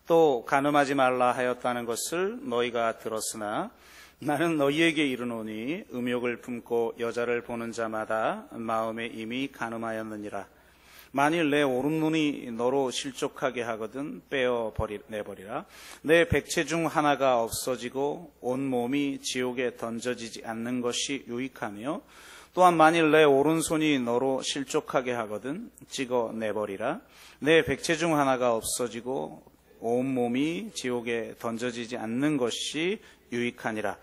또 간음하지 말라 하였다는 것을 너희가 들었으나 나는 너희에게 이르노니 음욕을 품고 여자를 보는 자마다 마음에 이미 간음하였느니라. 만일 내 오른눈이 너로 실족하게 하거든 내버리라. 내 백체 중 하나가 없어지고 온 몸이 지옥에 던져지지 않는 것이 유익하며, 또한 만일 내 오른손이 너로 실족하게 하거든 찍어 내버리라. 내 백체 중 하나가 없어지고 온 몸이 지옥에 던져지지 않는 것이 유익하니라.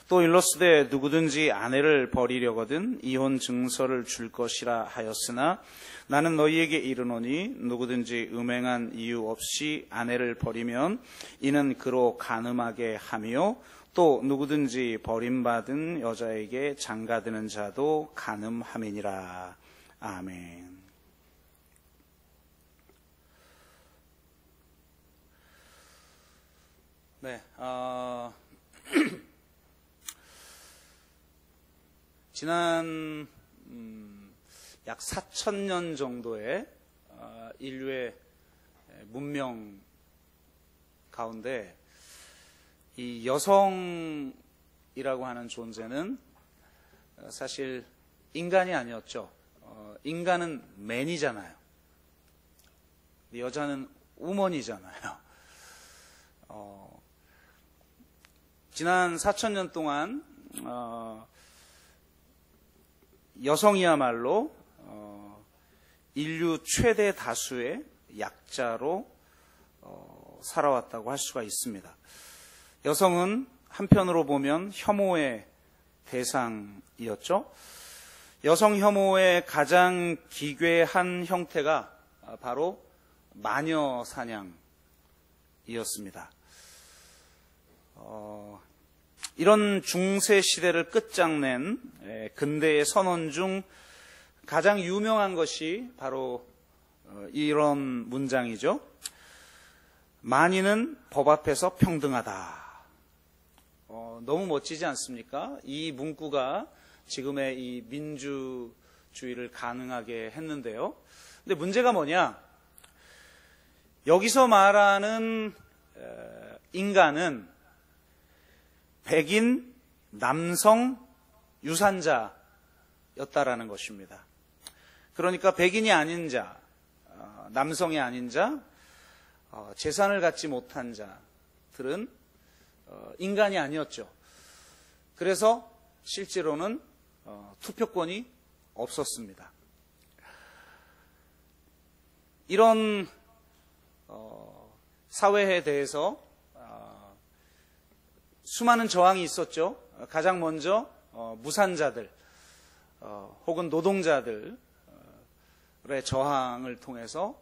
또 일러스되 누구든지 아내를 버리려거든 이혼 증서를 줄 것이라 하였으나 나는 너희에게 이르노니 누구든지 음행한 이유 없이 아내를 버리면 이는 그로 간음하게 하며, 또 누구든지 버림받은 여자에게 장가드는 자도 간음함이니라. 아멘. 네, 지난 약 4,000년 정도의 인류의 문명 가운데 이 여성이라고 하는 존재는 사실 인간이 아니었죠. 인간은 맨이잖아요. 여자는 우먼이잖아요. 지난 4,000년 동안 여성이야말로 인류 최대 다수의 약자로 살아왔다고 할 수가 있습니다. 여성은 한편으로 보면 혐오의 대상이었죠. 여성 혐오의 가장 기괴한 형태가 바로 마녀 사냥이었습니다. 이런 중세 시대를 끝장낸 근대의 선언 중 가장 유명한 것이 바로 이런 문장이죠. 만인은 법 앞에서 평등하다. 너무 멋지지 않습니까? 이 문구가 지금의 이 민주주의를 가능하게 했는데요. 근데 문제가 뭐냐? 여기서 말하는 인간은 백인 남성 유산자였다라는 것입니다. 그러니까 백인이 아닌 자, 남성이 아닌 자, 재산을 갖지 못한 자들은 인간이 아니었죠. 그래서 실제로는 투표권이 없었습니다. 이런 사회에 대해서 수많은 저항이 있었죠. 가장 먼저 무산자들 혹은 노동자들의 저항을 통해서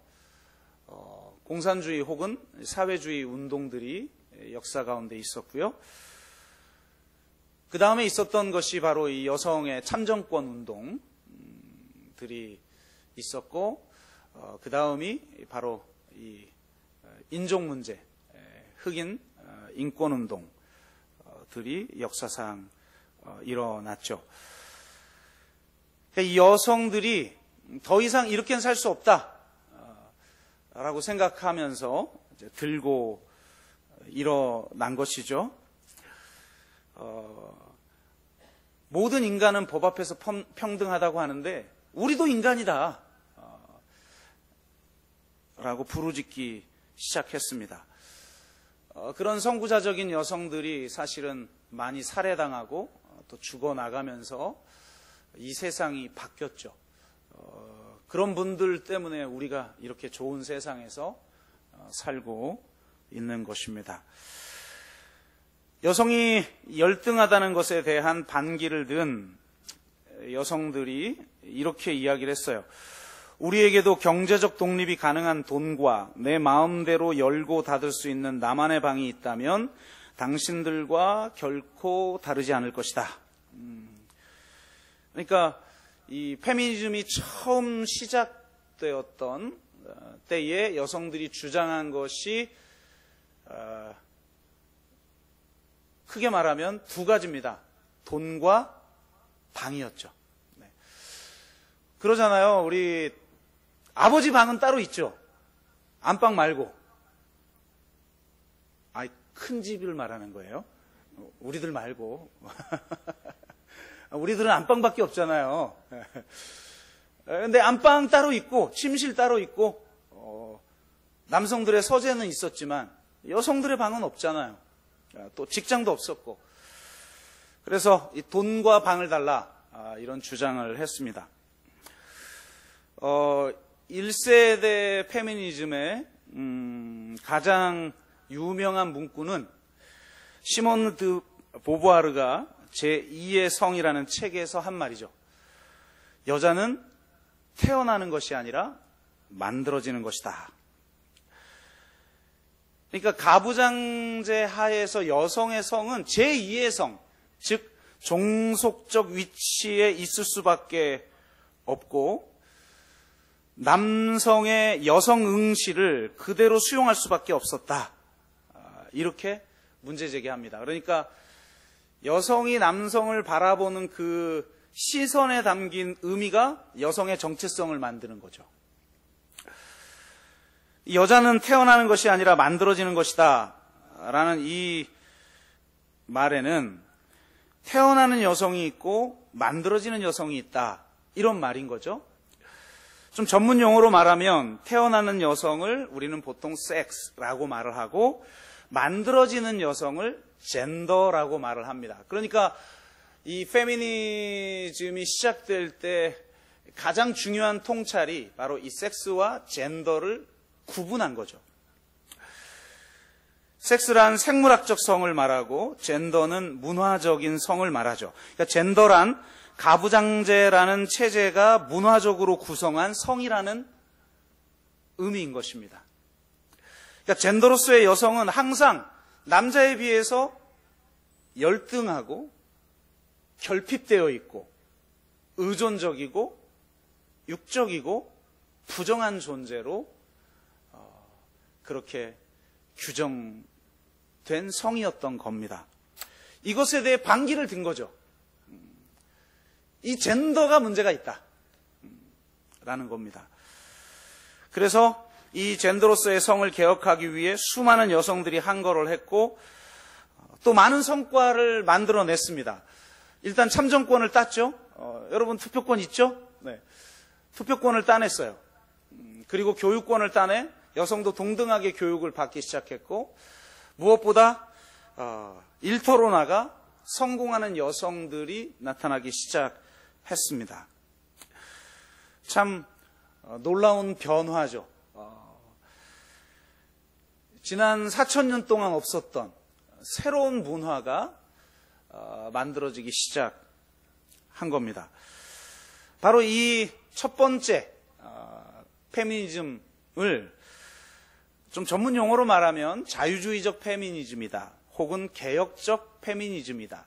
공산주의 혹은 사회주의 운동들이 역사 가운데 있었고요. 그 다음에 있었던 것이 바로 이 여성의 참정권 운동들이 있었고, 그 다음이 바로 이 인종 문제, 흑인 인권 운동들이 역사상 일어났죠. 이 여성들이 더 이상 이렇게는 살 수 없다 라고 생각하면서 들고 일어난 것이죠. 모든 인간은 법 앞에서 평등하다고 하는데 우리도 인간이다 라고 부르짖기 시작했습니다. 그런 선구자적인 여성들이 사실은 많이 살해당하고 또 죽어나가면서 이 세상이 바뀌었죠. 그런 분들 때문에 우리가 이렇게 좋은 세상에서 살고 있는 것입니다. 여성이 열등하다는 것에 대한 반기를 든 여성들이 이렇게 이야기를 했어요. 우리에게도 경제적 독립이 가능한 돈과 내 마음대로 열고 닫을 수 있는 나만의 방이 있다면 당신들과 결코 다르지 않을 것이다. 그러니까 이 페미니즘이 처음 시작되었던 때에 여성들이 주장한 것이 크게 말하면 두 가지입니다. 돈과 방이었죠. 네. 그러잖아요. 우리 아버지 방은 따로 있죠. 안방 말고. 큰 집을 말하는 거예요. 우리들 말고. 우리들은 안방밖에 없잖아요. 근데 안방 따로 있고 침실 따로 있고 남성들의 서재는 있었지만 여성들의 방은 없잖아요. 또 직장도 없었고. 그래서 이 돈과 방을 달라 이런 주장을 했습니다. 1세대 페미니즘의 가장 유명한 문구는 시몬 드 보부아르가 제2의 성이라는 책에서 한 말이죠. 여자는 태어나는 것이 아니라 만들어지는 것이다. 그러니까 가부장제 하에서 여성의 성은 제2의 성, 즉 종속적 위치에 있을 수밖에 없고 남성의 여성 응시를 그대로 수용할 수밖에 없었다. 이렇게 문제 제기합니다. 그러니까 여성이 남성을 바라보는 그 시선에 담긴 의미가 여성의 정체성을 만드는 거죠. 여자는 태어나는 것이 아니라 만들어지는 것이다 라는 이 말에는 태어나는 여성이 있고 만들어지는 여성이 있다 이런 말인 거죠. 좀 전문 용어로 말하면 태어나는 여성을 우리는 보통 섹스라고 말을 하고 만들어지는 여성을 젠더라고 말을 합니다. 그러니까 이 페미니즘이 시작될 때 가장 중요한 통찰이 바로 이 섹스와 젠더를 구분한 거죠. 섹스란 생물학적 성을 말하고 젠더는 문화적인 성을 말하죠. 그러니까 젠더란 가부장제라는 체제가 문화적으로 구성한 성이라는 의미인 것입니다. 그러니까 젠더로서의 여성은 항상 남자에 비해서 열등하고 결핍되어 있고 의존적이고 육적이고 부정한 존재로 그렇게 규정된 성이었던 겁니다. 이것에 대해 반기를 든 거죠. 이 젠더가 문제가 있다 라는 겁니다. 그래서 이 젠더로서의 성을 개혁하기 위해 수많은 여성들이 항거를 했고 또 많은 성과를 만들어냈습니다. 일단 참정권을 땄죠. 여러분 투표권 있죠? 네. 투표권을 따냈어요. 그리고 교육권을 따내 여성도 동등하게 교육을 받기 시작했고 무엇보다 일터로 나가 성공하는 여성들이 나타나기 시작했습니다. 참 놀라운 변화죠. 지난 4,000년 동안 없었던 새로운 문화가 만들어지기 시작한 겁니다. 바로 이 첫 번째 페미니즘을 좀 전문 용어로 말하면 자유주의적 페미니즘이다. 혹은 개혁적 페미니즘이다.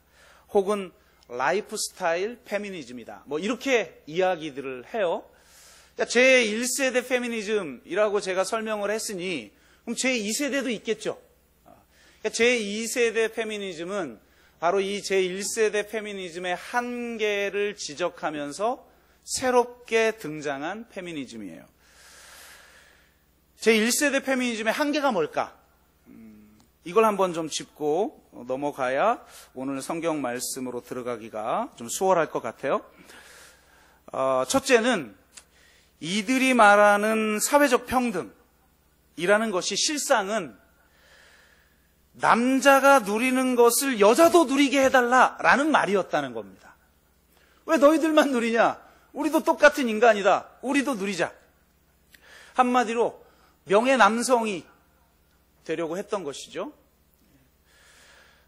혹은 라이프스타일 페미니즘이다. 뭐 이렇게 이야기들을 해요. 그러니까 제1세대 페미니즘이라고 제가 설명을 했으니 그럼 제2세대도 있겠죠. 그러니까 제2세대 페미니즘은 바로 이 제1세대 페미니즘의 한계를 지적하면서 새롭게 등장한 페미니즘이에요. 제1세대 페미니즘의 한계가 뭘까? 이걸 한번 좀 짚고 넘어가야 오늘 성경 말씀으로 들어가기가 좀 수월할 것 같아요. 첫째는 이들이 말하는 사회적 평등이라는 것이 실상은 남자가 누리는 것을 여자도 누리게 해달라라는 말이었다는 겁니다. 왜 너희들만 누리냐? 우리도 똑같은 인간이다. 우리도 누리자. 한마디로 명예 남성이 되려고 했던 것이죠.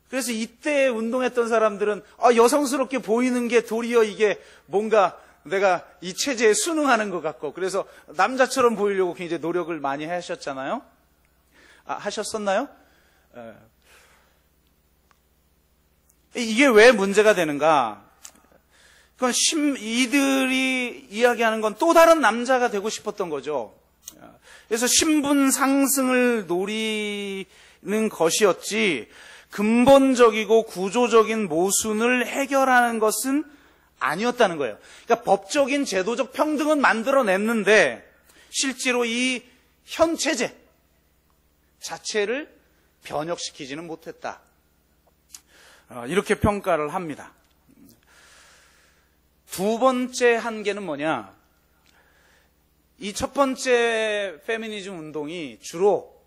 그래서 이때 운동했던 사람들은 여성스럽게 보이는 게 도리어 이게 뭔가 내가 이 체제에 순응하는 것 같고 그래서 남자처럼 보이려고 굉장히 노력을 많이 하셨잖아요. 하셨었나요? 이게 왜 문제가 되는가? 그건 이들이 이야기하는 건 또 다른 남자가 되고 싶었던 거죠. 그래서 신분 상승을 노리는 것이었지 근본적이고 구조적인 모순을 해결하는 것은 아니었다는 거예요. 그러니까 법적인 제도적 평등은 만들어냈는데 실제로 이 현 체제 자체를 변혁시키지는 못했다. 이렇게 평가를 합니다. 두 번째 한계는 뭐냐? 이 첫 번째 페미니즘 운동이 주로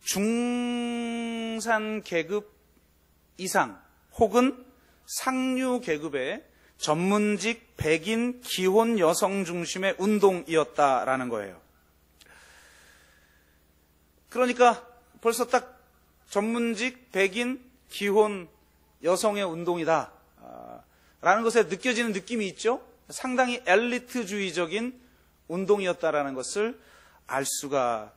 중산 계급 이상 혹은 상류 계급의 전문직 백인 기혼 여성 중심의 운동이었다라는 거예요. 그러니까 벌써 딱 전문직 백인 기혼 여성의 운동이다 라는 것에 느껴지는 느낌이 있죠. 상당히 엘리트주의적인 운동이었다라는 것을 알 수가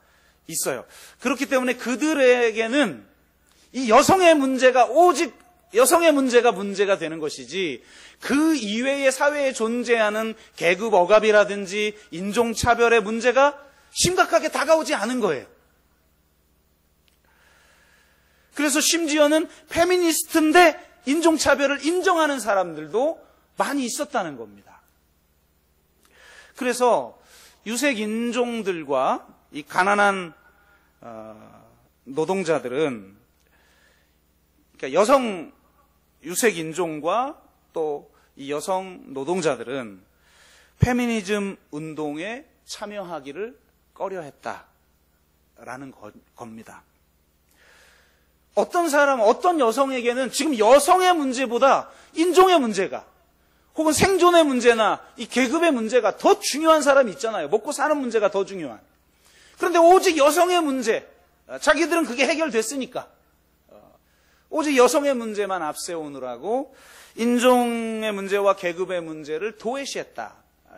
있어요. 그렇기 때문에 그들에게는 이 여성의 문제가 오직 여성의 문제가 되는 것이지 그 이외의 사회에 존재하는 계급 억압이라든지 인종차별의 문제가 심각하게 다가오지 않은 거예요. 그래서 심지어는 페미니스트인데 인종차별을 인정하는 사람들도 많이 있었다는 겁니다. 그래서 유색 인종들과 이 가난한 노동자들은, 그러니까 여성 유색 인종과 또 이 여성 노동자들은 페미니즘 운동에 참여하기를 꺼려했다라는 겁니다. 어떤 사람, 어떤 여성에게는 지금 여성의 문제보다 인종의 문제가 혹은 생존의 문제나 이 계급의 문제가 더 중요한 사람이 있잖아요. 먹고 사는 문제가 더 중요한. 그런데 오직 여성의 문제, 자기들은 그게 해결됐으니까 오직 여성의 문제만 앞세우느라고 인종의 문제와 계급의 문제를 도외시했다.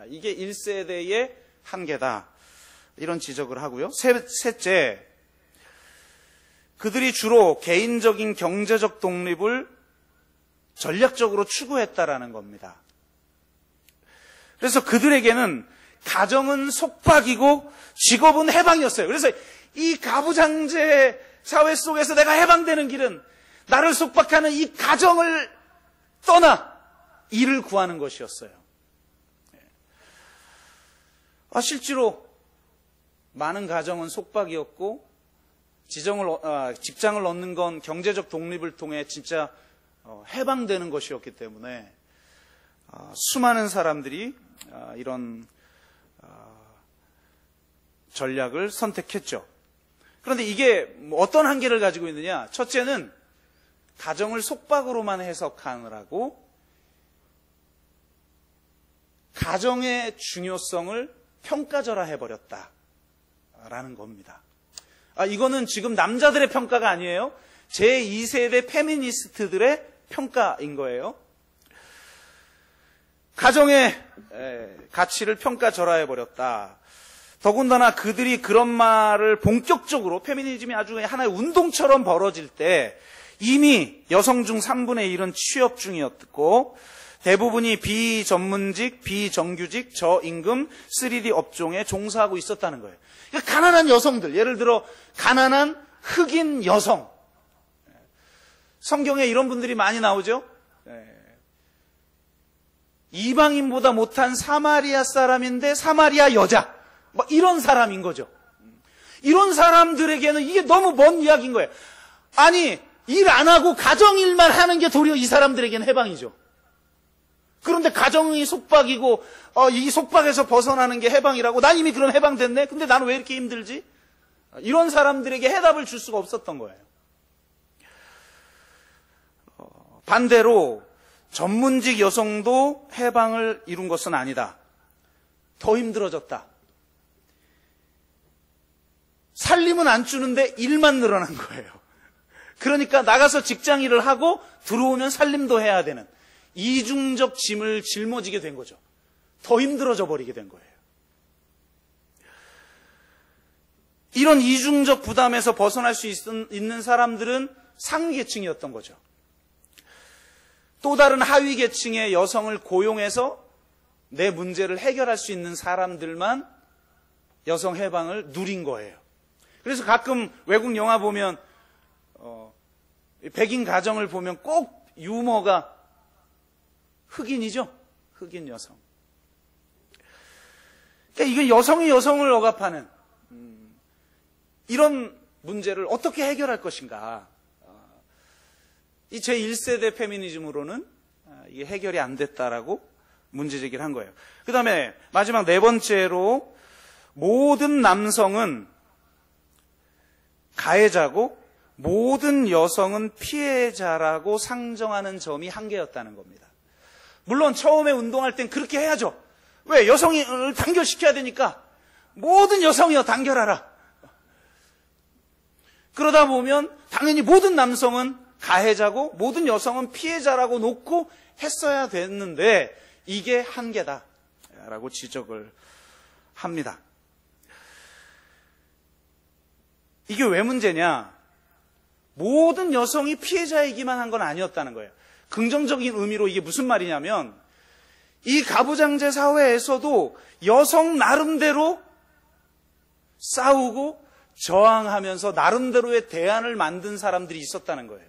이게 1세대의 한계다. 이런 지적을 하고요. 셋째, 그들이 주로 개인적인 경제적 독립을 전략적으로 추구했다라는 겁니다. 그래서 그들에게는 가정은 속박이고 직업은 해방이었어요. 그래서 이 가부장제 사회 속에서 내가 해방되는 길은 나를 속박하는 이 가정을 떠나 일을 구하는 것이었어요. 실제로 많은 가정은 속박이었고 직장을 얻는 건 경제적 독립을 통해 진짜 해방되는 것이었기 때문에 수많은 사람들이 이런 전략을 선택했죠. 그런데 이게 어떤 한계를 가지고 있느냐? 첫째는 가정을 속박으로만 해석하느라고 가정의 중요성을 평가절하해버렸다라는 겁니다. 이거는 지금 남자들의 평가가 아니에요. 제2세대 페미니스트들의 평가인 거예요. 가정의 가치를 평가절하해버렸다. 더군다나 그들이 그런 말을 본격적으로 페미니즘이 아주 하나의 운동처럼 벌어질 때 이미 여성 중 3분의 1은 취업 중이었고 대부분이 비전문직, 비정규직, 저임금, 3D 업종에 종사하고 있었다는 거예요. 그러니까 가난한 여성들, 예를 들어 가난한 흑인 여성. 성경에 이런 분들이 많이 나오죠. 이방인보다 못한 사마리아 사람인데 사마리아 여자. 이런 사람인 거죠. 이런 사람들에게는 이게 너무 먼 이야기인 거예요. 아니, 일 안 하고 가정일만 하는 게 도리어 이 사람들에게는 해방이죠. 그런데 가정이 속박이고 이 속박에서 벗어나는 게 해방이라고 난 이미 그럼 해방됐네. 근데 나는 왜 이렇게 힘들지? 이런 사람들에게 해답을 줄 수가 없었던 거예요. 반대로 전문직 여성도 해방을 이룬 것은 아니다. 더 힘들어졌다. 살림은 안 주는데 일만 늘어난 거예요. 그러니까 나가서 직장 일을 하고 들어오면 살림도 해야 되는 이중적 짐을 짊어지게 된 거죠. 더 힘들어져 버리게 된 거예요. 이런 이중적 부담에서 벗어날 수 있는 사람들은 상위계층이었던 거죠. 또 다른 하위계층의 여성을 고용해서 내 문제를 해결할 수 있는 사람들만 여성 해방을 누린 거예요. 그래서 가끔 외국 영화 보면 백인 가정을 보면 꼭 유머가 흑인이죠. 흑인 여성. 그러니까 이게 여성이 여성을 억압하는 이런 문제를 어떻게 해결할 것인가. 이 제1세대 페미니즘으로는 이게 해결이 안 됐다라고 문제 제기를 한 거예요. 그 다음에 마지막 네 번째로 모든 남성은 가해자고 모든 여성은 피해자라고 상정하는 점이 한계였다는 겁니다. 물론 처음에 운동할 땐 그렇게 해야죠. 왜? 여성을 단결시켜야 되니까 모든 여성이여 단결하라. 그러다 보면 당연히 모든 남성은 가해자고 모든 여성은 피해자라고 놓고 했어야 됐는데 이게 한계다라고 지적을 합니다. 이게 왜 문제냐? 모든 여성이 피해자이기만 한 건 아니었다는 거예요. 긍정적인 의미로 이게 무슨 말이냐면 이 가부장제 사회에서도 여성 나름대로 싸우고 저항하면서 나름대로의 대안을 만든 사람들이 있었다는 거예요.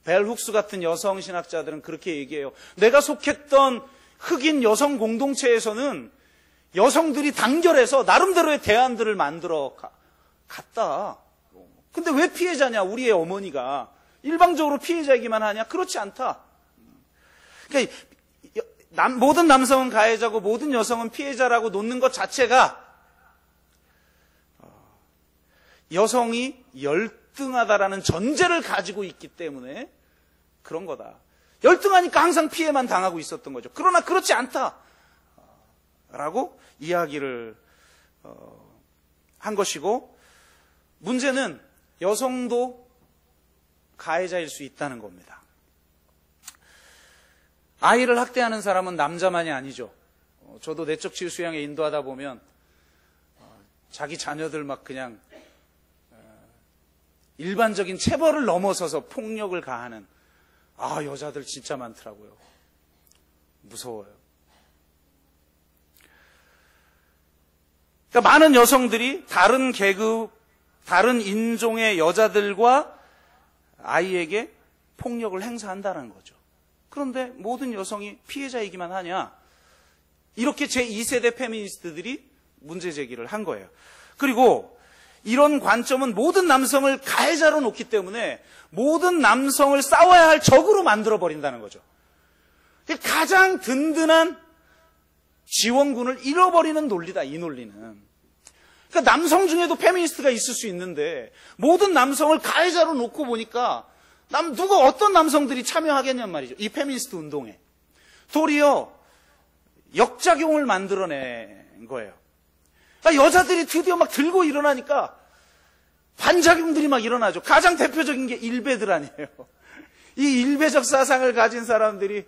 벨 훅스 같은 여성 신학자들은 그렇게 얘기해요. 내가 속했던 흑인 여성 공동체에서는 여성들이 단결해서 나름대로의 대안들을 만들어 갔다. 근데 왜 피해자냐? 우리의 어머니가 일방적으로 피해자이기만 하냐? 그렇지 않다. 그러니까 모든 남성은 가해자고 모든 여성은 피해자라고 놓는 것 자체가 여성이 열등하다라는 전제를 가지고 있기 때문에 그런 거다. 열등하니까 항상 피해만 당하고 있었던 거죠. 그러나 그렇지 않다라고 이야기를 한 것이고, 문제는 여성도 가해자일 수 있다는 겁니다. 아이를 학대하는 사람은 남자만이 아니죠. 저도 내적 치유 수양에 인도하다 보면 자기 자녀들 막 그냥 일반적인 체벌을 넘어서서 폭력을 가하는 여자들 진짜 많더라고요. 무서워요. 그러니까 많은 여성들이 다른 계급, 다른 인종의 여자들과 아이에게 폭력을 행사한다는 거죠. 그런데 모든 여성이 피해자이기만 하냐? 이렇게 제2세대 페미니스트들이 문제 제기를 한 거예요. 그리고 이런 관점은 모든 남성을 가해자로 놓기 때문에 모든 남성을 싸워야 할 적으로 만들어버린다는 거죠. 가장 든든한 지원군을 잃어버리는 논리다, 이 논리는. 그러니까 남성 중에도 페미니스트가 있을 수 있는데 모든 남성을 가해자로 놓고 보니까 누가 어떤 남성들이 참여하겠냔 말이죠. 이 페미니스트 운동에. 도리어 역작용을 만들어낸 거예요. 그러니까 여자들이 드디어 막 들고 일어나니까 반작용들이 막 일어나죠. 가장 대표적인 게 일베들 아니에요. 이 일베적 사상을 가진 사람들이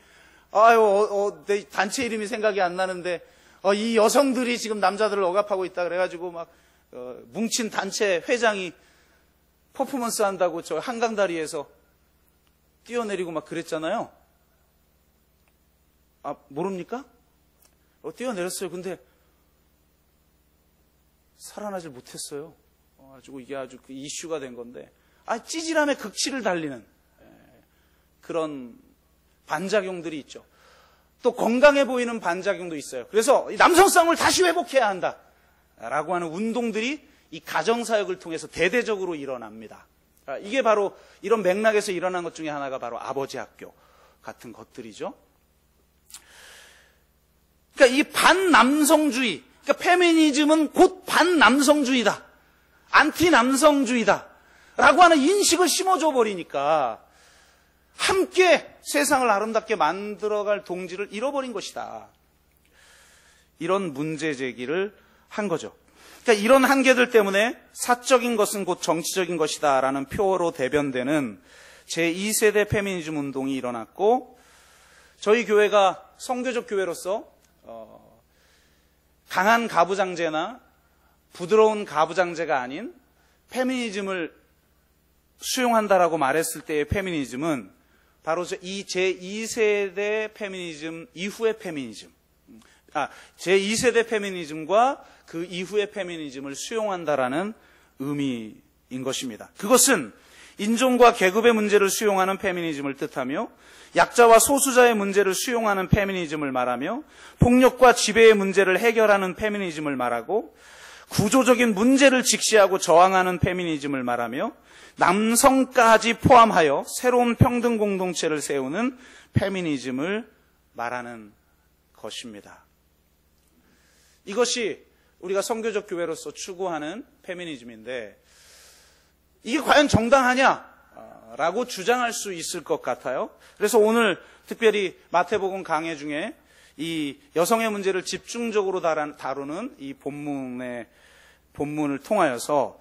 내 단체 이름이 생각이 안 나는데 이 여성들이 지금 남자들을 억압하고 있다 그래가지고 막 뭉친 단체 회장이 퍼포먼스 한다고 저 한강다리에서 뛰어내리고 막 그랬잖아요. 모릅니까? 뛰어내렸어요. 근데 살아나질 못했어요. 가지고 이게 아주 이슈가 된 건데, 찌질함의 극치를 달리는 그런 반작용들이 있죠. 또 건강해 보이는 반작용도 있어요. 그래서 남성성을 다시 회복해야 한다라고 하는 운동들이 이 가정사역을 통해서 대대적으로 일어납니다. 이게 바로 이런 맥락에서 일어난 것 중에 하나가 바로 아버지 학교 같은 것들이죠. 그러니까 이 반남성주의, 그러니까 페미니즘은 곧 반남성주의다, 안티남성주의다 라고 하는 인식을 심어줘 버리니까 함께 세상을 아름답게 만들어갈 동지를 잃어버린 것이다. 이런 문제 제기를 한 거죠. 그러니까 이런 한계들 때문에 사적인 것은 곧 정치적인 것이다 라는 표어로 대변되는 제2세대 페미니즘 운동이 일어났고, 저희 교회가 성교적 교회로서 강한 가부장제나 부드러운 가부장제가 아닌 페미니즘을 수용한다라고 말했을 때의 페미니즘은 바로 이 제2세대 페미니즘 이후의 페미니즘, 제2세대 페미니즘과 그 이후의 페미니즘을 수용한다라는 의미인 것입니다. 그것은 인종과 계급의 문제를 수용하는 페미니즘을 뜻하며, 약자와 소수자의 문제를 수용하는 페미니즘을 말하며, 폭력과 지배의 문제를 해결하는 페미니즘을 말하고, 구조적인 문제를 직시하고 저항하는 페미니즘을 말하며 남성까지 포함하여 새로운 평등 공동체를 세우는 페미니즘을 말하는 것입니다. 이것이 우리가 선교적 교회로서 추구하는 페미니즘인데 이게 과연 정당하냐라고 주장할 수 있을 것 같아요. 그래서 오늘 특별히 마태복음 강해 중에 이 여성의 문제를 집중적으로 다루는 이 본문을 통하여서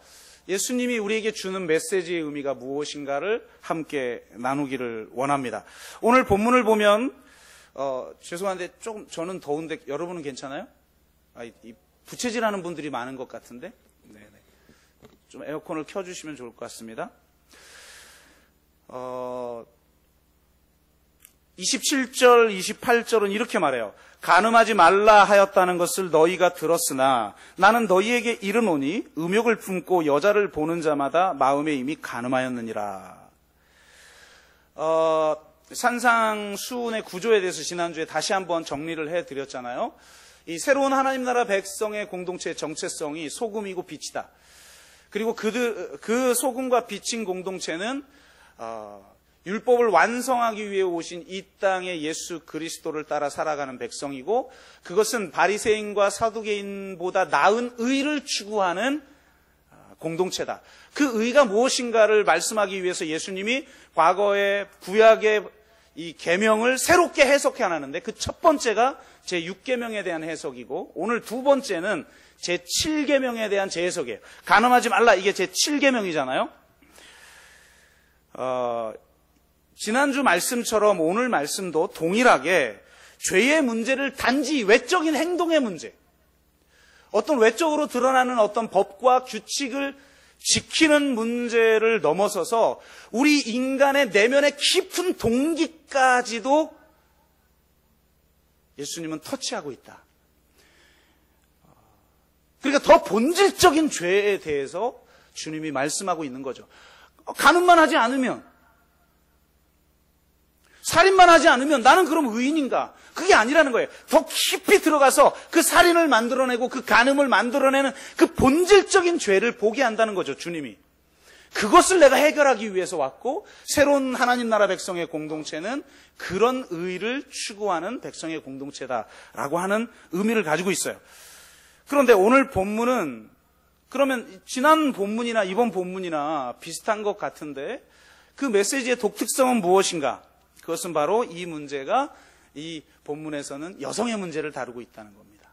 예수님이 우리에게 주는 메시지의 의미가 무엇인가를 함께 나누기를 원합니다. 오늘 본문을 보면 죄송한데 조금 저는 더운데 여러분은 괜찮아요? 부채질하는 분들이 많은 것 같은데 네네. 좀 에어컨을 켜주시면 좋을 것 같습니다. 27절, 28절은 이렇게 말해요. 간음하지 말라 하였다는 것을 너희가 들었으나 나는 너희에게 이르노니 음욕을 품고 여자를 보는 자마다 마음에 이미 간음하였느니라. 산상수훈의 구조에 대해서 지난주에 다시 한번 정리를 해드렸잖아요. 이 새로운 하나님 나라 백성의 공동체의 정체성이 소금이고 빛이다. 그리고 그 소금과 빛인 공동체는 율법을 완성하기 위해 오신 이 땅의 예수 그리스도를 따라 살아가는 백성이고 그것은 바리새인과 사두개인보다 나은 의를 추구하는 공동체다. 그 의가 무엇인가를 말씀하기 위해서 예수님이 과거의 구약의 이 계명을 새롭게 해석해 하는데 그 첫 번째가 제6계명에 대한 해석이고 오늘 두 번째는 제7계명에 대한 재해석이에요. 간음하지 말라 이게 제7계명이잖아요. 지난주 말씀처럼 오늘 말씀도 동일하게 죄의 문제를 단지 외적인 행동의 문제, 어떤 외적으로 드러나는 어떤 법과 규칙을 지키는 문제를 넘어서서 우리 인간의 내면의 깊은 동기까지도 예수님은 터치하고 있다. 그러니까 더 본질적인 죄에 대해서 주님이 말씀하고 있는 거죠. 간음만 하지 않으면, 살인만 하지 않으면 나는 그럼 의인인가? 그게 아니라는 거예요. 더 깊이 들어가서 그 살인을 만들어내고 그 간음을 만들어내는 그 본질적인 죄를 보게 한다는 거죠, 주님이. 그것을 내가 해결하기 위해서 왔고 새로운 하나님 나라 백성의 공동체는 그런 의를 추구하는 백성의 공동체다라고 하는 의미를 가지고 있어요. 그런데 오늘 본문은 그러면 지난 본문이나 이번 본문이나 비슷한 것 같은데 그 메시지의 독특성은 무엇인가? 그것은 바로 이 문제가 이 본문에서는 여성의 문제를 다루고 있다는 겁니다.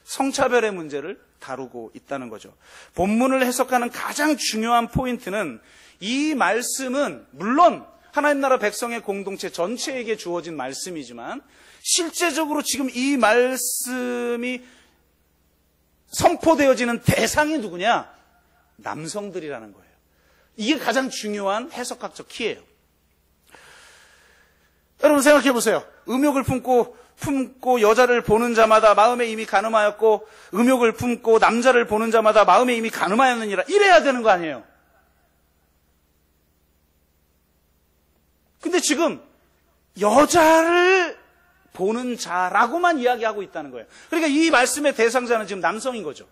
성차별의 문제를 다루고 있다는 거죠. 본문을 해석하는 가장 중요한 포인트는 이 말씀은 물론 하나님 나라 백성의 공동체 전체에게 주어진 말씀이지만 실제적으로 지금 이 말씀이 선포되어지는 대상이 누구냐? 남성들이라는 거예요. 이게 가장 중요한 해석학적 키예요. 여러분 생각해 보세요. 음욕을 품고 여자를 보는 자마다 마음에 이미 간음하였고 음욕을 품고 남자를 보는 자마다 마음에 이미 간음하였느니라. 이래야 되는 거 아니에요. 근데 지금 여자를 보는 자라고만 이야기하고 있다는 거예요. 그러니까 이 말씀의 대상자는 지금 남성인 거죠.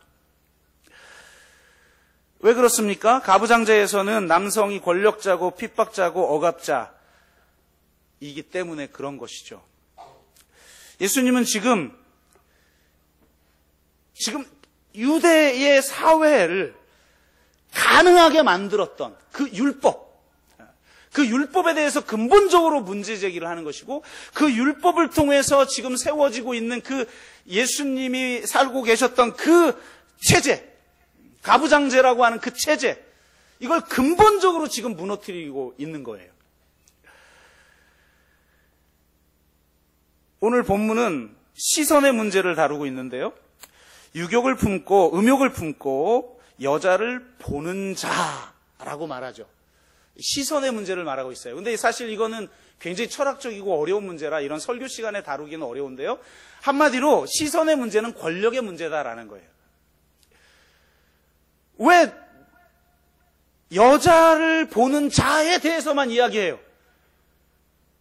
왜 그렇습니까? 가부장제에서는 남성이 권력자고 핍박자고 억압자이기 때문에 그런 것이죠. 예수님은 지금 유대의 사회를 가능하게 만들었던 그 율법에 대해서 근본적으로 문제 제기를 하는 것이고 그 율법을 통해서 지금 세워지고 있는 그 예수님이 살고 계셨던 그 체제, 가부장제라고 하는 그 체제, 이걸 근본적으로 지금 무너뜨리고 있는 거예요. 오늘 본문은 시선의 문제를 다루고 있는데요. 유욕을 품고 음욕을 품고 여자를 보는 자라고 말하죠. 시선의 문제를 말하고 있어요. 근데 사실 이거는 굉장히 철학적이고 어려운 문제라 이런 설교 시간에 다루기는 어려운데요. 한마디로 시선의 문제는 권력의 문제다라는 거예요. 왜 여자를 보는 자에 대해서만 이야기해요?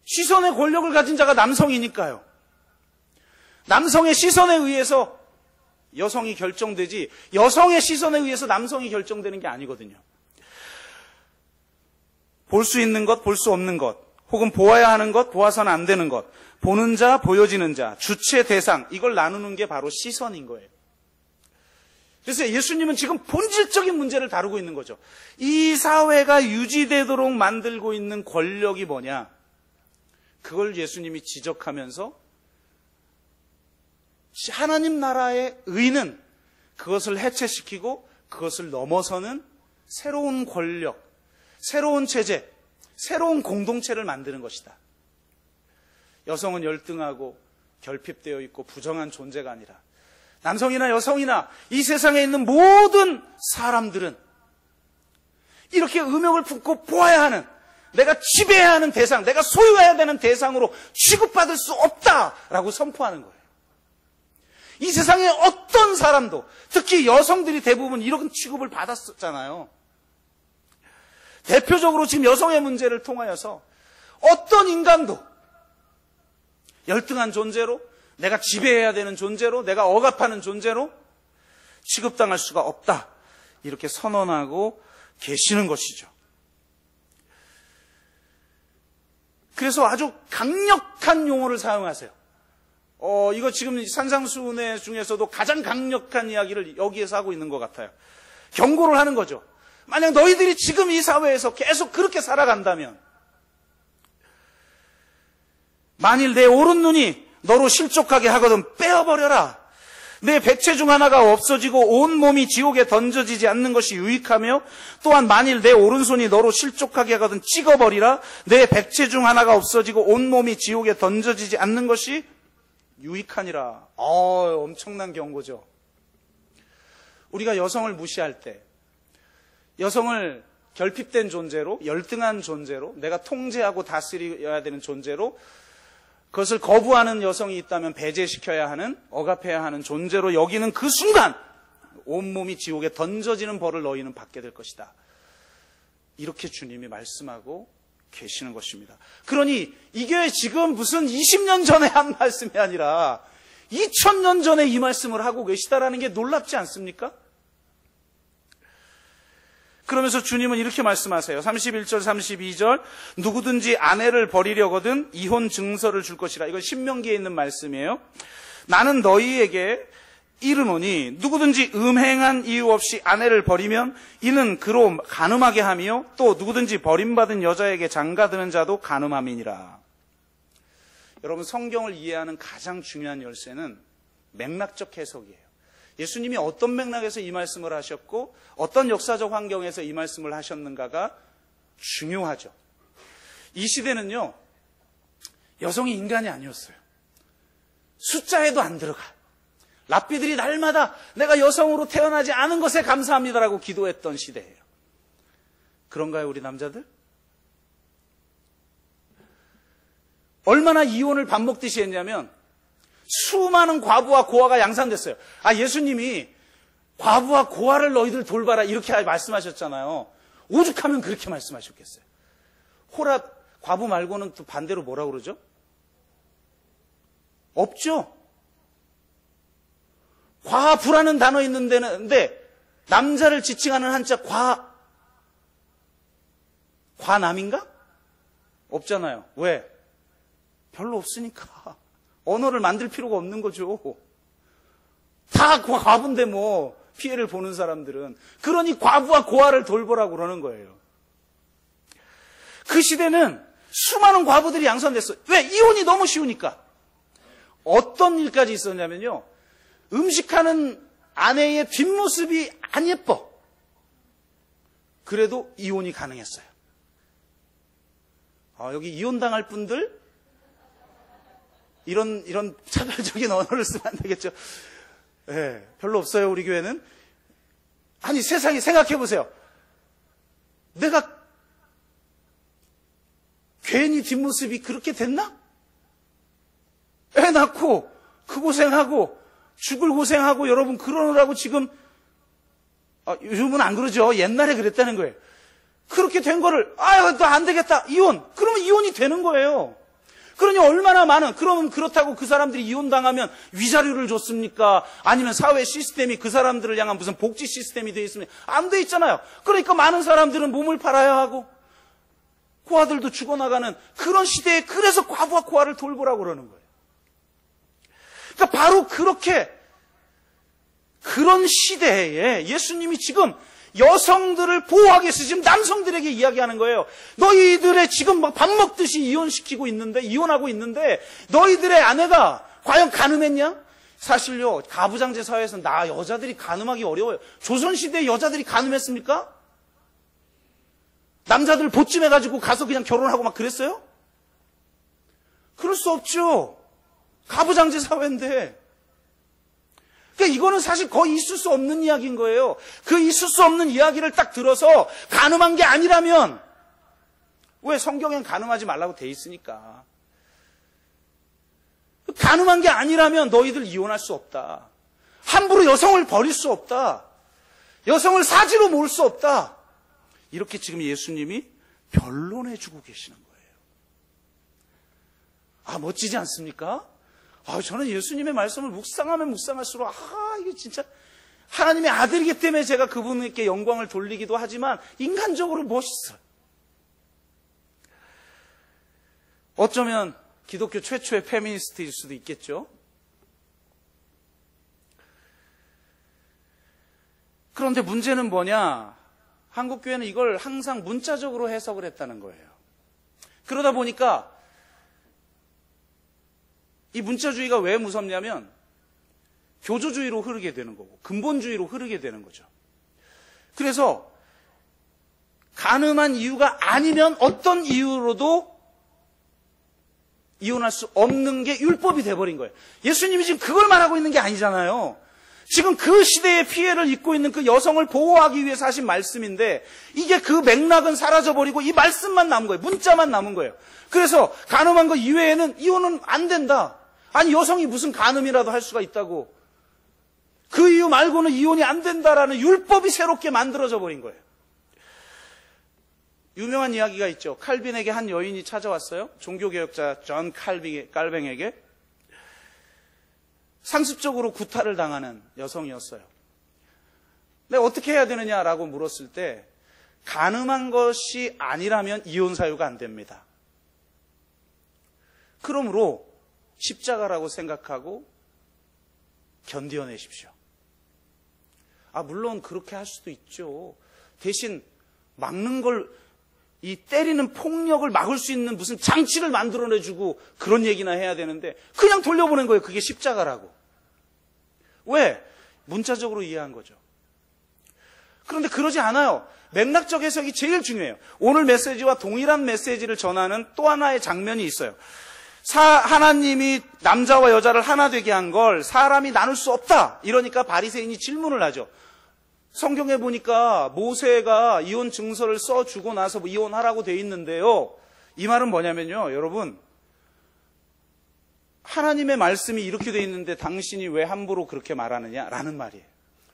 시선의 권력을 가진 자가 남성이니까요. 남성의 시선에 의해서 여성이 결정되지 여성의 시선에 의해서 남성이 결정되는 게 아니거든요. 볼 수 있는 것, 볼 수 없는 것, 혹은 보아야 하는 것, 보아서는 안 되는 것, 보는 자, 보여지는 자, 주체, 대상, 이걸 나누는 게 바로 시선인 거예요. 그래서 예수님은 지금 본질적인 문제를 다루고 있는 거죠. 이 사회가 유지되도록 만들고 있는 권력이 뭐냐? 그걸 예수님이 지적하면서 하나님 나라의 의는 그것을 해체시키고 그것을 넘어서는 새로운 권력, 새로운 체제, 새로운 공동체를 만드는 것이다. 여성은 열등하고 결핍되어 있고 부정한 존재가 아니라 남성이나 여성이나 이 세상에 있는 모든 사람들은 이렇게 음욕을 품고 보아야 하는, 내가 지배해야 하는 대상, 내가 소유해야 되는 대상으로 취급받을 수 없다라고 선포하는 거예요. 이 세상에 어떤 사람도, 특히 여성들이 대부분 이런 취급을 받았었잖아요. 대표적으로 지금 여성의 문제를 통하여서 어떤 인간도 열등한 존재로, 내가 지배해야 되는 존재로, 내가 억압하는 존재로 취급당할 수가 없다, 이렇게 선언하고 계시는 것이죠. 그래서 아주 강력한 용어를 사용하세요. 이거 지금 산상수훈회 중에서도 가장 강력한 이야기를 여기에서 하고 있는 것 같아요. 경고를 하는 거죠. 만약 너희들이 지금 이 사회에서 계속 그렇게 살아간다면, 만일 내 오른눈이 너로 실족하게 하거든 빼어버려라. 내 백체 중 하나가 없어지고 온 몸이 지옥에 던져지지 않는 것이 유익하며, 또한 만일 내 오른손이 너로 실족하게 하거든 찍어버리라. 내 백체 중 하나가 없어지고 온 몸이 지옥에 던져지지 않는 것이 유익하니라. 엄청난 경고죠. 우리가 여성을 무시할 때, 여성을 결핍된 존재로, 열등한 존재로, 내가 통제하고 다스려야 되는 존재로, 그것을 거부하는 여성이 있다면 배제시켜야 하는, 억압해야 하는 존재로 여기는 그 순간 온몸이 지옥에 던져지는 벌을 너희는 받게 될 것이다. 이렇게 주님이 말씀하고 계시는 것입니다. 그러니 이게 지금 무슨 20년 전에 한 말씀이 아니라 2000년 전에 이 말씀을 하고 계시다라는 게 놀랍지 않습니까? 그러면서 주님은 이렇게 말씀하세요. 31절, 32절. 누구든지 아내를 버리려거든 이혼 증서를 줄 것이라. 이건 신명기에 있는 말씀이에요. 나는 너희에게 이르노니 누구든지 음행한 이유 없이 아내를 버리면 이는 그로 간음하게 하며, 또 누구든지 버림받은 여자에게 장가드는 자도 간음함이니라. 여러분, 성경을 이해하는 가장 중요한 열쇠는 맥락적 해석이에요. 예수님이 어떤 맥락에서 이 말씀을 하셨고 어떤 역사적 환경에서 이 말씀을 하셨는가가 중요하죠. 이 시대는요, 여성이 인간이 아니었어요. 숫자에도 안 들어가. 랍비들이 날마다 내가 여성으로 태어나지 않은 것에 감사합니다라고 기도했던 시대예요. 그런가요, 우리 남자들? 얼마나 이혼을 밥 먹듯이 했냐면 수많은 과부와 고아가 양산됐어요. 예수님이 과부와 고아를 너희들 돌봐라 이렇게 말씀하셨잖아요. 오죽하면 그렇게 말씀하셨겠어요. 호라 과부 말고는 또 반대로 뭐라고 그러죠? 없죠. 과부라는 단어 있는 데는데 남자를 지칭하는 한자 과남인가? 없잖아요. 왜? 별로 없으니까. 언어를 만들 필요가 없는 거죠. 다 과부인데 뭐 피해를 보는 사람들은. 그러니 과부와 고아를 돌보라고 그러는 거예요. 그 시대는 수많은 과부들이 양산됐어요. 왜? 이혼이 너무 쉬우니까. 어떤 일까지 있었냐면요, 음식하는 아내의 뒷모습이 안 예뻐. 그래도 이혼이 가능했어요. 여기 이혼당할 분들, 이런 차별적인 언어를 쓰면 안 되겠죠. 네, 별로 없어요, 우리 교회는. 아니, 세상에 생각해 보세요. 내가 괜히 뒷모습이 그렇게 됐나? 애 낳고 그 고생하고 죽을 고생하고 여러분 그러느라고 지금 요즘은 안 그러죠. 옛날에 그랬다는 거예요. 그렇게 된 거를 또 안 되겠다, 이혼. 그러면 이혼이 되는 거예요. 그러니 얼마나 많은, 그러면 그렇다고 그 사람들이 이혼당하면 위자료를 줬습니까? 아니면 사회 시스템이 그 사람들을 향한 무슨 복지 시스템이 되어 있습니까? 안 돼 있잖아요. 그러니까 많은 사람들은 몸을 팔아야 하고 고아들도 죽어나가는 그런 시대에, 그래서 과부와 고아를 돌보라고 그러는 거예요. 그러니까 바로 그런 시대에 예수님이 지금 여성들을 보호하기 위해서 지금 남성들에게 이야기하는 거예요. 너희들의 지금 막 밥 먹듯이 이혼하고 있는데 너희들의 아내가 과연 가늠했냐? 사실요, 가부장제 사회에서는 여자들이 가늠하기 어려워요. 조선시대에 여자들이 가늠했습니까? 남자들 보찜해가지고 가서 그냥 결혼하고 막 그랬어요? 그럴 수 없죠. 가부장제 사회인데. 그러니까 이거는 사실 거의 있을 수 없는 이야기인 거예요. 그 있을 수 없는 이야기를 딱 들어서 간음한 게 아니라면, 왜 성경엔 간음하지 말라고 돼 있으니까. 간음한 게 아니라면 너희들 이혼할 수 없다. 함부로 여성을 버릴 수 없다. 여성을 사지로 모을 수 없다. 이렇게 지금 예수님이 변론해주고 계시는 거예요. 멋지지 않습니까? 저는 예수님의 말씀을 묵상하면 묵상할수록 이게 진짜 하나님의 아들이기 때문에 제가 그분께 영광을 돌리기도 하지만 인간적으로 멋있어요. 어쩌면 기독교 최초의 페미니스트일 수도 있겠죠. 그런데 문제는 뭐냐? 한국교회는 이걸 항상 문자적으로 해석을 했다는 거예요. 그러다 보니까 이 문자주의가 왜 무섭냐면 교조주의로 흐르게 되는 거고 근본주의로 흐르게 되는 거죠. 그래서 간음한 이유가 아니면 어떤 이유로도 이혼할 수 없는 게 율법이 돼버린 거예요. 예수님이 지금 그걸 말하고 있는 게 아니잖아요. 지금 그 시대의 피해를 입고 있는 그 여성을 보호하기 위해서 하신 말씀인데 이게 그 맥락은 사라져버리고 이 말씀만 남은 거예요. 문자만 남은 거예요. 그래서 간음한 거 이외에는 이혼은 안 된다. 아니 여성이 무슨 간음이라도 할 수가 있다고. 그 이유 말고는 이혼이 안 된다라는 율법이 새롭게 만들어져 버린 거예요. 유명한 이야기가 있죠. 칼빈에게 한 여인이 찾아왔어요. 종교개혁자 존 칼뱅에게. 상습적으로 구타를 당하는 여성이었어요. 근데 어떻게 해야 되느냐라고 물었을 때 간음한 것이 아니라면 이혼 사유가 안 됩니다. 그러므로 십자가라고 생각하고 견뎌내십시오. 물론 그렇게 할 수도 있죠. 대신 막는 걸, 이 때리는 폭력을 막을 수 있는 무슨 장치를 만들어내주고 그런 얘기나 해야 되는데 그냥 돌려보낸 거예요. 그게 십자가라고. 왜? 문자적으로 이해한 거죠. 그런데 그러지 않아요. 맥락적 해석이 제일 중요해요. 오늘 메시지와 동일한 메시지를 전하는 또 하나의 장면이 있어요. 하나님이 남자와 여자를 하나 되게 한 걸 사람이 나눌 수 없다. 이러니까 바리새인이 질문을 하죠. 성경에 보니까 모세가 이혼 증서를 써주고 나서 이혼하라고 돼 있는데요. 이 말은 뭐냐면요. 여러분, 하나님의 말씀이 이렇게 돼 있는데 당신이 왜 함부로 그렇게 말하느냐라는 말이에요.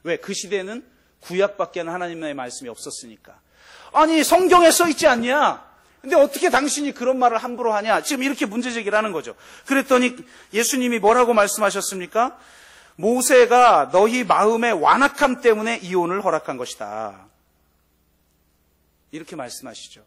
왜? 그 시대는 구약밖에는 하나님의 말씀이 없었으니까. 아니 성경에 써 있지 않냐? 근데 어떻게 당신이 그런 말을 함부로 하냐? 지금 이렇게 문제 제기를 하는 거죠. 그랬더니 예수님이 뭐라고 말씀하셨습니까? 모세가 너희 마음의 완악함 때문에 이혼을 허락한 것이다. 이렇게 말씀하시죠.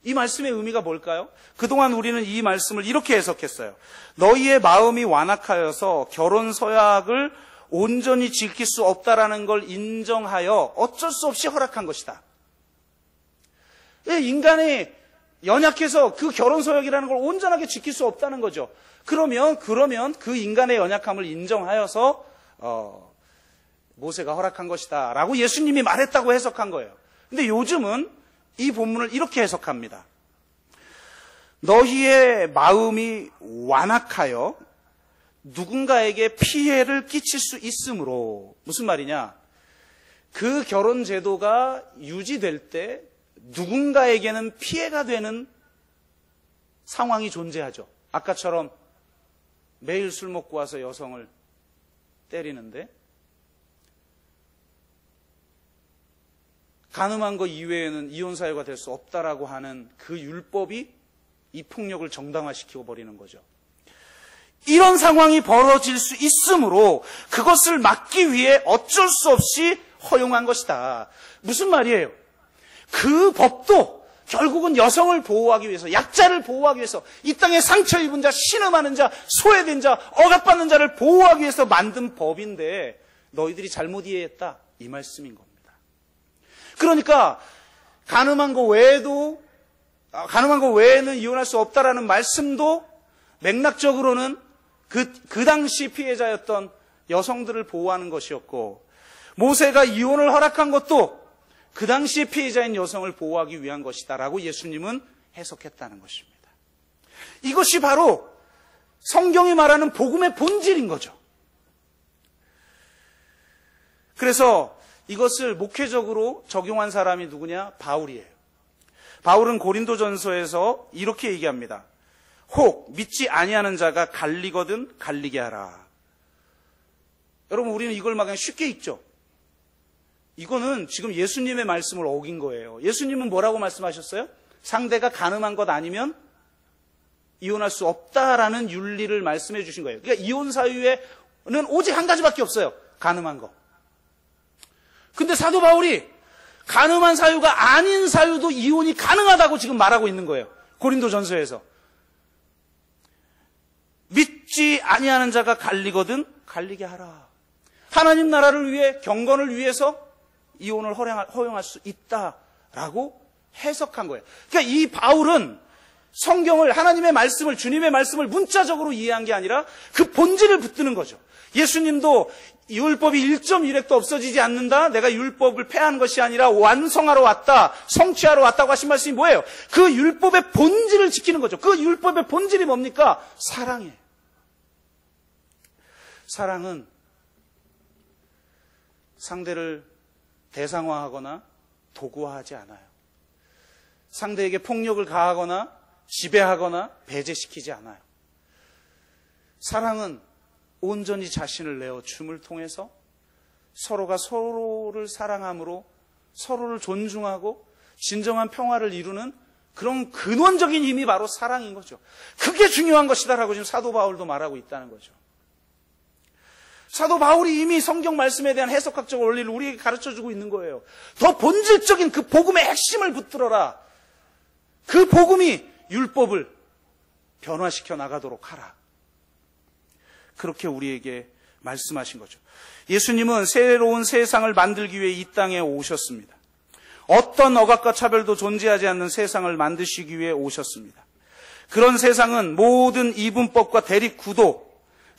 이 말씀의 의미가 뭘까요? 그동안 우리는 이 말씀을 이렇게 해석했어요. 너희의 마음이 완악하여서 결혼 서약을 온전히 지킬 수 없다라는 걸 인정하여 어쩔 수 없이 허락한 것이다. 인간이 연약해서 그 결혼 서약이라는 걸 온전하게 지킬 수 없다는 거죠. 그러면 그 인간의 연약함을 인정하여서 모세가 허락한 것이다 라고 예수님이 말했다고 해석한 거예요. 근데 요즘은 이 본문을 이렇게 해석합니다. 너희의 마음이 완악하여 누군가에게 피해를 끼칠 수 있으므로. 무슨 말이냐? 그 결혼 제도가 유지될 때 누군가에게는 피해가 되는 상황이 존재하죠. 아까처럼 매일 술 먹고 와서 여성을 때리는데 간음한 거 이외에는 이혼 사유가 될 수 없다라고 하는 그 율법이 이 폭력을 정당화시키고 버리는 거죠. 이런 상황이 벌어질 수 있으므로 그것을 막기 위해 어쩔 수 없이 허용한 것이다. 무슨 말이에요? 그 법도 결국은 여성을 보호하기 위해서, 약자를 보호하기 위해서, 이 땅에 상처 입은 자, 신음하는 자, 소외된 자, 억압받는 자를 보호하기 위해서 만든 법인데 너희들이 잘못 이해했다, 이 말씀인 겁니다. 그러니까 가늠한 거 외에는 이혼할 수 없다라는 말씀도 맥락적으로는 그 당시 피해자였던 여성들을 보호하는 것이었고, 모세가 이혼을 허락한 것도 그 당시 피해자인 여성을 보호하기 위한 것이다라고 예수님은 해석했다는 것입니다. 이것이 바로 성경이 말하는 복음의 본질인 거죠. 그래서 이것을 목회적으로 적용한 사람이 누구냐? 바울이에요. 바울은 고린도전서에서 이렇게 얘기합니다. 혹 믿지 아니하는 자가 갈리거든 갈리게 하라. 여러분, 우리는 이걸 막 그냥 쉽게 읽죠. 이거는 지금 예수님의 말씀을 어긴 거예요. 예수님은 뭐라고 말씀하셨어요? 상대가 가늠한 것 아니면 이혼할 수 없다라는 윤리를 말씀해 주신 거예요. 그러니까 이혼 사유에는 오직 한 가지밖에 없어요. 가늠한 거. 근데 사도 바울이 가늠한 사유가 아닌 사유도 이혼이 가능하다고 지금 말하고 있는 거예요. 고린도전서에서. 믿지 아니하는 자가 갈리거든 갈리게 하라. 하나님 나라를 위해, 경건을 위해서 이혼을 허용할 수 있다라고 해석한 거예요. 그러니까 이 바울은 성경을, 하나님의 말씀을, 주님의 말씀을 문자적으로 이해한 게 아니라 그 본질을 붙드는 거죠. 예수님도 율법이 1.1획도 없어지지 않는다. 내가 율법을 폐하는 것이 아니라 완성하러 왔다, 성취하러 왔다고 하신 말씀이 뭐예요? 그 율법의 본질을 지키는 거죠. 그 율법의 본질이 뭡니까? 사랑이에요. 사랑은 상대를 대상화하거나 도구화하지 않아요. 상대에게 폭력을 가하거나 지배하거나 배제시키지 않아요. 사랑은 온전히 자신을 내어 줌을 통해서 서로가 서로를 사랑함으로 서로를 존중하고 진정한 평화를 이루는 그런 근원적인 힘이 바로 사랑인 거죠. 그게 중요한 것이다라고 지금 사도 바울도 말하고 있다는 거죠. 사도 바울이 이미 성경 말씀에 대한 해석학적 원리를 우리에게 가르쳐주고 있는 거예요. 더 본질적인 그 복음의 핵심을 붙들어라. 그 복음이 율법을 변화시켜 나가도록 하라. 그렇게 우리에게 말씀하신 거죠. 예수님은 새로운 세상을 만들기 위해 이 땅에 오셨습니다. 어떤 억압과 차별도 존재하지 않는 세상을 만드시기 위해 오셨습니다. 그런 세상은 모든 이분법과 대립 구도,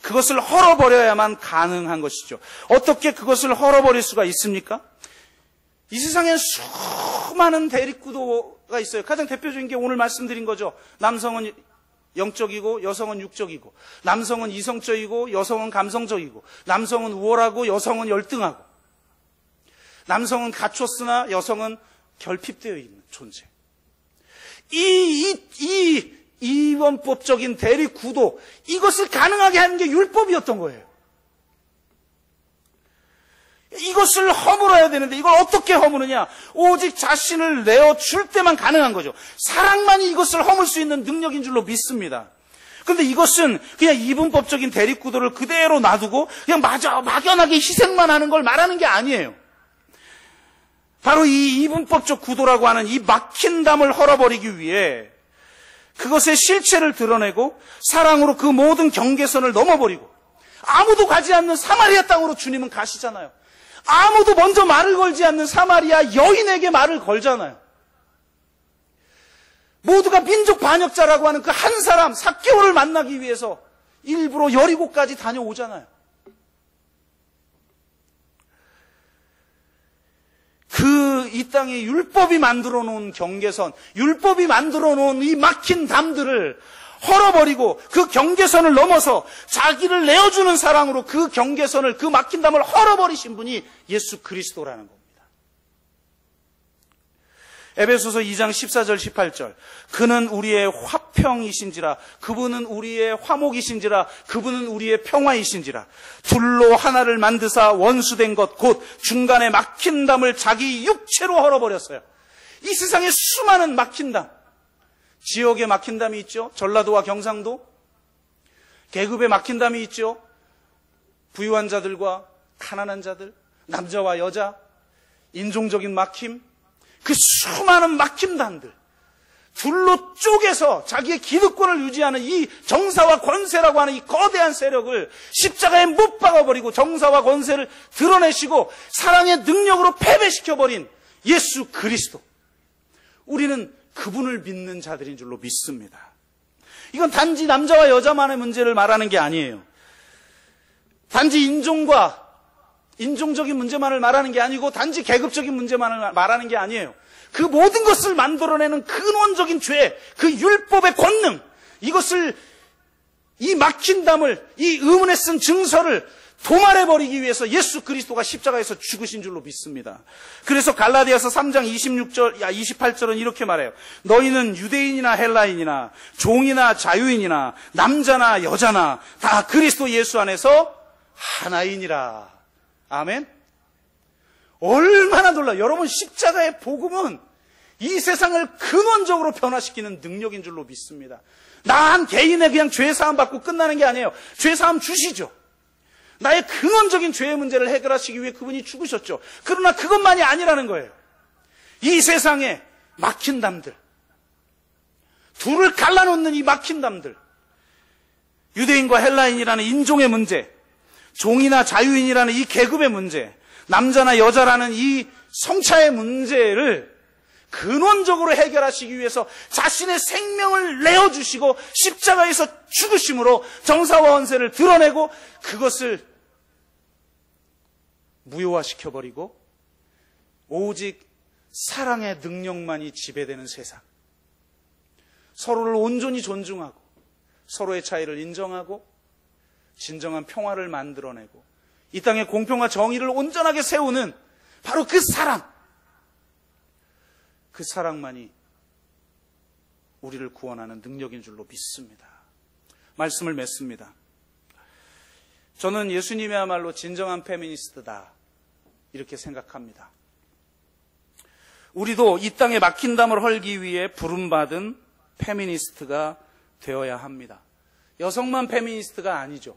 그것을 헐어버려야만 가능한 것이죠. 어떻게 그것을 헐어버릴 수가 있습니까? 이 세상엔 수많은 대립구도가 있어요. 가장 대표적인 게 오늘 말씀드린 거죠. 남성은 영적이고 여성은 육적이고, 남성은 이성적이고 여성은 감성적이고, 남성은 우월하고 여성은 열등하고, 남성은 갖췄으나 여성은 결핍되어 있는 존재. 이원법적인 대립 구도, 이것을 가능하게 하는 게 율법이었던 거예요. 이것을 허물어야 되는데 이걸 어떻게 허무느냐? 오직 자신을 내어줄 때만 가능한 거죠. 사랑만이 이것을 허물 수 있는 능력인 줄로 믿습니다. 그런데 이것은 그냥 이분법적인 대립 구도를 그대로 놔두고 그냥 막연하게 희생만 하는 걸 말하는 게 아니에요. 바로 이 이분법적 구도라고 하는 이 막힌 담을 헐어버리기 위해 그것의 실체를 드러내고 사랑으로 그 모든 경계선을 넘어버리고, 아무도 가지 않는 사마리아 땅으로 주님은 가시잖아요. 아무도 먼저 말을 걸지 않는 사마리아 여인에게 말을 걸잖아요. 모두가 민족 반역자라고 하는 그 한 사람 삭개오를 만나기 위해서 일부러 여리고까지 다녀오잖아요. 이 땅에 율법이 만들어 놓은 경계선, 율법이 만들어 놓은 이 막힌 담들을 헐어버리고 그 경계선을 넘어서 자기를 내어주는 사랑으로 그 경계선을, 그 막힌 담을 헐어버리신 분이 예수 그리스도라는 겁니다. 에베소서 2장 14절 18절, 그는 우리의 화평이신지라, 그분은 우리의 화목이신지라, 그분은 우리의 평화이신지라, 둘로 하나를 만드사 원수된 것 곧 중간에 막힌 담을 자기 육체로 헐어버렸어요. 이 세상에 수많은 막힌 담, 지역에 막힌담이 있죠. 전라도와 경상도. 계급에 막힌담이 있죠. 부유한 자들과 가난한 자들, 남자와 여자, 인종적인 막힘, 그 수많은 막힘단들, 둘로 쪼개서 자기의 기득권을 유지하는 이 정사와 권세라고 하는 이 거대한 세력을 십자가에 못 박아버리고 정사와 권세를 드러내시고 사랑의 능력으로 패배시켜버린 예수 그리스도. 우리는 그분을 믿는 자들인 줄로 믿습니다. 이건 단지 남자와 여자만의 문제를 말하는 게 아니에요. 단지 인종적인 문제만을 말하는 게 아니고 단지 계급적인 문제만을 말하는 게 아니에요. 그 모든 것을 만들어내는 근원적인 죄, 그 율법의 권능, 이것을, 이 막힌 담을, 이 의문에 쓴 증서를 도말해버리기 위해서 예수 그리스도가 십자가에서 죽으신 줄로 믿습니다. 그래서 갈라디아서 3장 28절은 이렇게 말해요. 너희는 유대인이나 헬라인이나 종이나 자유인이나 남자나 여자나 다 그리스도 예수 안에서 하나이니라. 아멘. 얼마나 놀라요. 여러분, 십자가의 복음은 이 세상을 근원적으로 변화시키는 능력인 줄로 믿습니다. 나 한 개인의 그냥 죄사함 받고 끝나는 게 아니에요. 죄사함 주시죠. 나의 근원적인 죄의 문제를 해결하시기 위해 그분이 죽으셨죠. 그러나 그것만이 아니라는 거예요. 이 세상에 막힌 담들, 둘을 갈라놓는 이 막힌 담들, 유대인과 헬라인이라는 인종의 문제, 종이나 자유인이라는 이 계급의 문제, 남자나 여자라는 이 성차의 문제를 근원적으로 해결하시기 위해서 자신의 생명을 내어주시고 십자가에서 죽으심으로 정사와 권세를 드러내고 그것을 무효화시켜버리고 오직 사랑의 능력만이 지배되는 세상, 서로를 온전히 존중하고 서로의 차이를 인정하고 진정한 평화를 만들어내고 이 땅의 공평과 정의를 온전하게 세우는 바로 그 사랑만이 우리를 구원하는 능력인 줄로 믿습니다. 말씀을 맺습니다. 저는 예수님이야말로 진정한 페미니스트다, 이렇게 생각합니다. 우리도 이 땅에 막힌 담을 헐기 위해 부름받은 페미니스트가 되어야 합니다. 여성만 페미니스트가 아니죠.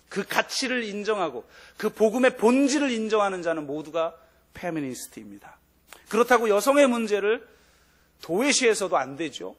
그 가치를 인정하고 그 복음의 본질을 인정하는 자는 모두가 페미니스트입니다. 그렇다고 여성의 문제를 도외시해서도 안 되죠.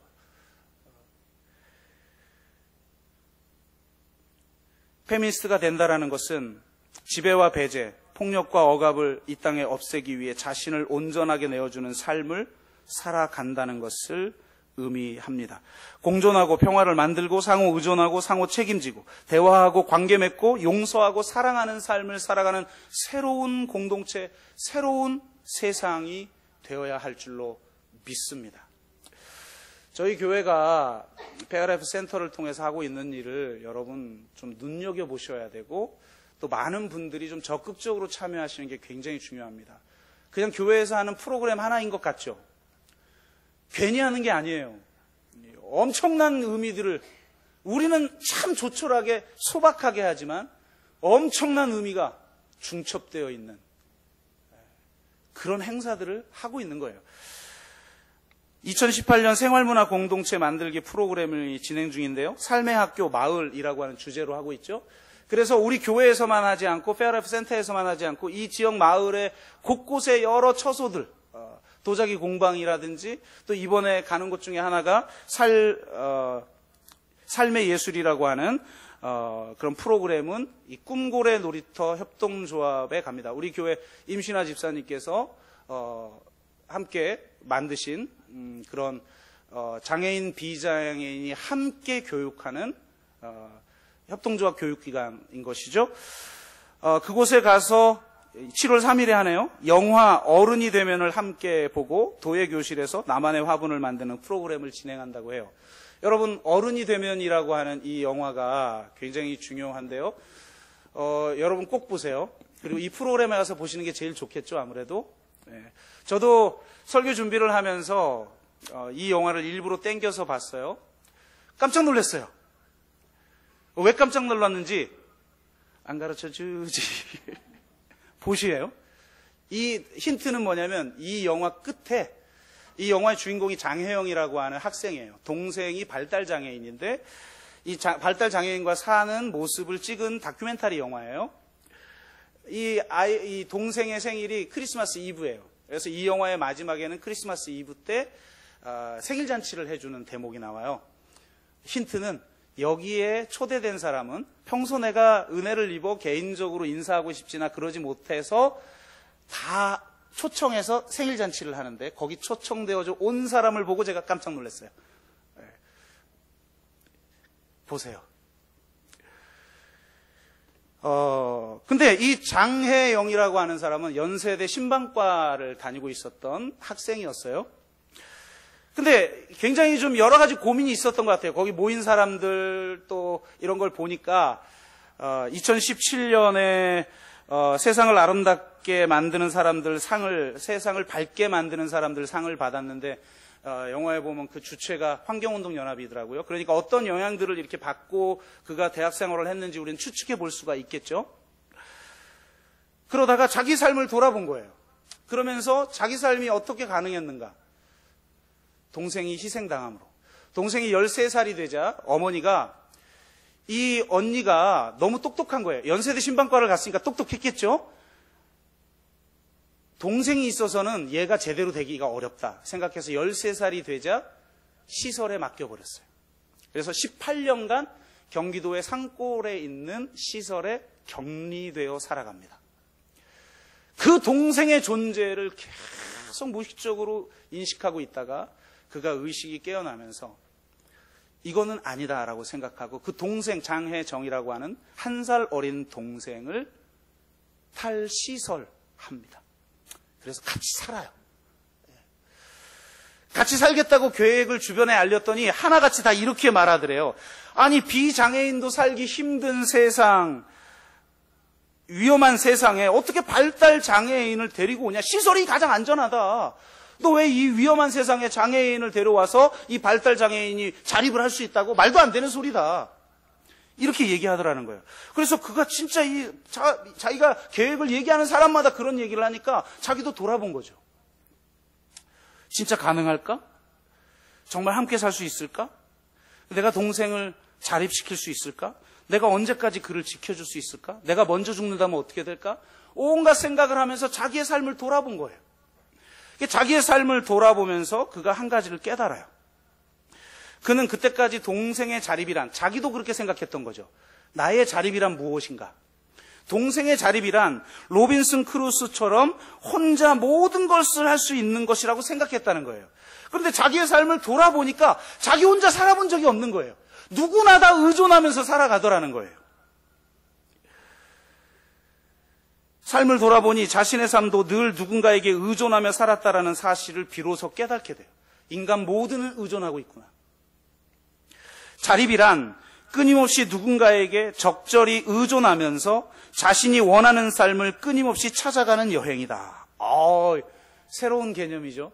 페미니스트가 된다라는 것은 지배와 배제, 폭력과 억압을 이 땅에 없애기 위해 자신을 온전하게 내어주는 삶을 살아간다는 것을 의미합니다. 공존하고 평화를 만들고 상호 의존하고 상호 책임지고 대화하고 관계 맺고 용서하고 사랑하는 삶을 살아가는 새로운 공동체, 새로운 세상이 되어야 할 줄로 믿습니다. 저희 교회가 PRF 센터를 통해서 하고 있는 일을 여러분 좀 눈여겨보셔야 되고 또 많은 분들이 좀 적극적으로 참여하시는 게 굉장히 중요합니다. 그냥 교회에서 하는 프로그램 하나인 것 같죠? 괜히 하는 게 아니에요. 엄청난 의미들을 우리는 참 조촐하게 소박하게 하지만 엄청난 의미가 중첩되어 있는 그런 행사들을 하고 있는 거예요. 2018년 생활문화 공동체 만들기 프로그램을 진행 중인데요. 삶의 학교 마을이라고 하는 주제로 하고 있죠. 그래서 우리 교회에서만 하지 않고 PRF 센터에서만 하지 않고 이 지역 마을의 곳곳에 여러 처소들, 도자기 공방이라든지 또 이번에 가는 곳 중에 하나가 삶의 예술이라고 하는 그런 프로그램은 이 꿈고래 놀이터 협동조합에 갑니다. 우리 교회 임신아 집사님께서 함께 만드신 그런 장애인 비장애인이 함께 교육하는 협동조합 교육기관인 것이죠. 그곳에 가서 7월 3일에 하네요. 영화 어른이 되면을 함께 보고 도예교실에서 나만의 화분을 만드는 프로그램을 진행한다고 해요. 여러분, 어른이 되면이라고 하는 이 영화가 굉장히 중요한데요. 여러분 꼭 보세요. 그리고 이 프로그램에 가서 보시는 게 제일 좋겠죠, 아무래도. 네. 저도 설교 준비를 하면서 이 영화를 일부러 땡겨서 봤어요. 깜짝 놀랐어요. 왜 깜짝 놀랐는지 안 가르쳐주지. 보시에요. 이 힌트는 뭐냐면 이 영화 끝에 이 영화의 주인공이 장혜영이라고 하는 학생이에요. 동생이 발달장애인인데 이 발달장애인과 사는 모습을 찍은 다큐멘터리 영화예요. 이 동생의 생일이 크리스마스 이브예요. 그래서 이 영화의 마지막에는 크리스마스 이브 때 생일 잔치를 해주는 대목이 나와요. 힌트는 여기에 초대된 사람은 평소 내가 은혜를 입어 개인적으로 인사하고 싶지나 그러지 못해서 다 초청해서 생일 잔치를 하는데 거기 초청되어져 온 사람을 보고 제가 깜짝 놀랐어요. 보세요. 근데 이 장혜영이라고 하는 사람은 연세대 신방과를 다니고 있었던 학생이었어요. 근데 굉장히 좀 여러 가지 고민이 있었던 것 같아요. 거기 모인 사람들 또 이런 걸 보니까 2017년에 세상을 아름답게 만드는 사람들 상을, 세상을 밝게 만드는 사람들 상을 받았는데 영화에 보면 그 주체가 환경운동연합이더라고요. 그러니까 어떤 영향들을 이렇게 받고 그가 대학 생활을 했는지 우리는 추측해 볼 수가 있겠죠. 그러다가 자기 삶을 돌아본 거예요. 그러면서 자기 삶이 어떻게 가능했는가. 동생이 희생당함으로. 동생이 13살이 되자 어머니가 이 언니가 너무 똑똑한 거예요. 연세대 신방과를 갔으니까 똑똑했겠죠. 동생이 있어서는 얘가 제대로 되기가 어렵다 생각해서 13살이 되자 시설에 맡겨버렸어요. 그래서 18년간 경기도의 산골에 있는 시설에 격리되어 살아갑니다. 그 동생의 존재를 계속 무의식적으로 인식하고 있다가 그가 의식이 깨어나면서 이거는 아니다라고 생각하고 그 동생 장혜정이라고 하는 1살 어린 동생을 탈시설합니다. 그래서 같이 살아요. 같이 살겠다고 계획을 주변에 알렸더니 하나같이 다 이렇게 말하더래요. 아니 비장애인도 살기 힘든 세상, 위험한 세상에 어떻게 발달장애인을 데리고 오냐. 시설이 가장 안전하다. 너 왜 이 위험한 세상에 장애인을 데려와서 이 발달장애인이 자립을 할 수 있다고? 말도 안 되는 소리다. 이렇게 얘기하더라는 거예요. 그래서 그가 진짜 자기가 계획을 얘기하는 사람마다 그런 얘기를 하니까 자기도 돌아본 거죠. 진짜 가능할까? 정말 함께 살 수 있을까? 내가 동생을 자립시킬 수 있을까? 내가 언제까지 그를 지켜줄 수 있을까? 내가 먼저 죽는다면 어떻게 될까? 온갖 생각을 하면서 자기의 삶을 돌아본 거예요. 자기의 삶을 돌아보면서 그가 한 가지를 깨달아요. 그는 그때까지 동생의 자립이란, 자기도 그렇게 생각했던 거죠. 나의 자립이란 무엇인가? 동생의 자립이란 로빈슨 크루소처럼 혼자 모든 것을 할 수 있는 것이라고 생각했다는 거예요. 그런데 자기의 삶을 돌아보니까 자기 혼자 살아본 적이 없는 거예요. 누구나 다 의존하면서 살아가더라는 거예요. 삶을 돌아보니 자신의 삶도 늘 누군가에게 의존하며 살았다라는 사실을 비로소 깨닫게 돼요. 인간 모두는 의존하고 있구나. 자립이란 끊임없이 누군가에게 적절히 의존하면서 자신이 원하는 삶을 끊임없이 찾아가는 여행이다. 새로운 개념이죠.